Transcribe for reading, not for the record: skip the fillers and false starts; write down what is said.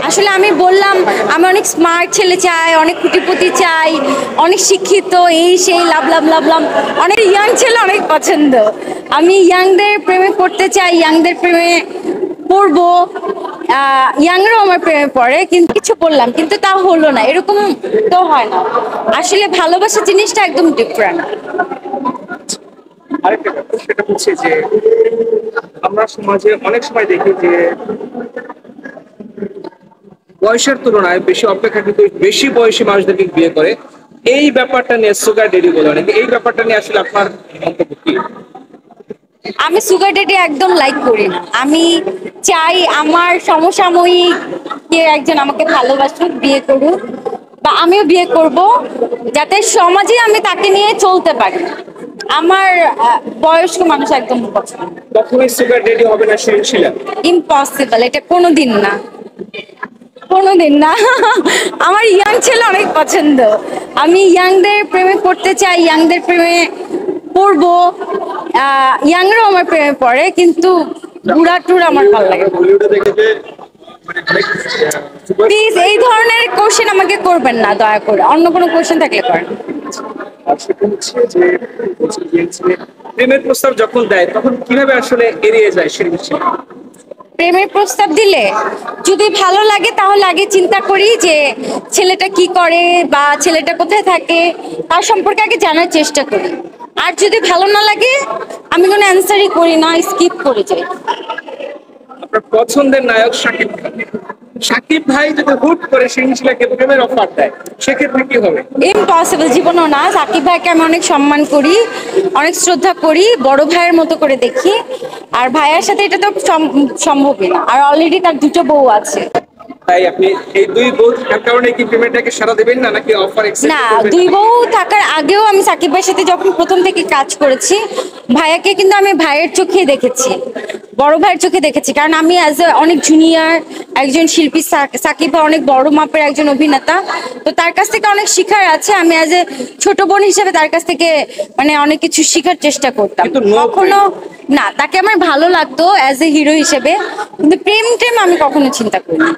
আসলে আমি বললাম আমি অনেক স্মার্ট ছেলে চাই, অনেক কোটিপতি চাই, অনেক শিক্ষিত, এই সেই লাভ অনেক ইয়াং ছেলে অনেক পছন্দ। আমি ইয়াংদের প্রেমে পড়তে চাই, ইয়াংদের প্রেমে পড়বো। ইয়াংরাও আমার প্রেমে পড়ে, কিন্তু কিছু বললাম কিন্তু তাও হলো না, এরকম তো হয় না। আসলে ভালোবাসা জিনিসটা একদম ডিফারেন্ট। আরেকটা ব্যাপার সেটা হচ্ছে যে আমরা সমাজে অনেক সময় দেখি যে বয়সের তুলনায় বেশি অপেক্ষাকৃত বেশি বয়সী মানুষদেরকে বিয়ে করে। এই ব্যাপারটা নিয়ে সুগার ডেডি বলে অনেকে, এই ব্যাপারটা নিয়ে আসলে আপনার মন্তব্য কি? আমি সুগার ডেডি একদম লাইক করি না। আমি চাই আমার সমসাময়িক কেউ একজন আমাকে ভালোবাসুক, বিয়ে করুক, বা আমিও বিয়ে করব, যাতে সমাজে আমি তাকে নিয়ে চলতে পারি। আমার বয়স্ক মানুষ একদম পছন্দ। কখনোই সুগার ডেডি হবে না শিরিন শিলা? ইম্পসিবল, এটা কোনোদিন না, কোনোদিন না। আমার ইয়াং ছেলে অনেক পছন্দ। আমি ইয়াংদের প্রেমে পড়তে চাই, ইয়াংদের প্রেমে পড়বো। ইয়াংরাও আমার প্রেমে পড়ে, কিন্তু বুড়া টুড়া আমার ভালো লাগে। বলিউডে দেখে যে মানে অনেক প্লিজ এই ধরনের কোশ্চেন আমাকে করবেন না, দয়া করে অন্য কোনো কোশ্চেন থাকলে করেন। আর সেটা হচ্ছে যে প্রেমের প্রস্তাব যখন দেয় তখন কিভাবে আসলে এড়িয়ে যায় শিরিন শিলা? প্রেমের প্রস্তাব দিলে যদি ভালো লাগে তাহলে আগে চিন্তা করি যে ছেলেটা কি করে বা ছেলেটা কোথায় থাকে, তার সম্পর্কে আগে জানার চেষ্টা করি। আর যদি ভালো না লাগে আমি কোনো অ্যান্সারই করি না, স্কিপ করে যাই। আপনার পছন্দের নায়ক শাকিব খান, শাকিব ভাই যদি হুট করে শিরিন শিলাকে প্রেমের অফার দেয় সেক্ষেত্রে কি হবে? ইম্পসিবল, জীবনও না। সাকিব ভাইকে আমি অনেক সম্মান করি, অনেক শ্রদ্ধা করি, বড় ভাইয়ের মতো করে দেখি। আর ভাইয়ের সাথে এটা তো সম্ভবই না। আর অলরেডি তার দুটো বউ আছে। তাই আপনি এই দুই বউ থাকার কারণে কি পেমেন্টটাকে সারা দেবেন না, নাকি অফার না, অ্যাকসেপ্ট করবেন? দুই বউ থাকার আগেও আমি সাকিব ভাইয়ের সাথে যখন প্রথম থেকে কাজ করেছি, ভাইয়াকে কিন্তু আমি ভাইয়ের চোখে দেখেছি, বড় ভাইয়ের চোখে দেখেছি। কারণ আমি অ্যাজ এ অনেক জুনিয়র একজন শিল্পী, সাকিব ভাই অনেক বড় মাপের একজন অভিনেতা, তো তার কাছ থেকে অনেক শিখার আছে। আমি অ্যাজ এ ছোট বোন হিসেবে তার কাছ থেকে মানে অনেক কিছু শিখার চেষ্টা করতাম। কিন্তু no কখনো না, তাকে আমার ভালো লাগতো অ্যাজ এ হিরো হিসেবে, কিন্তু প্রেম টেম আমি কখনো চিন্তা করিনি।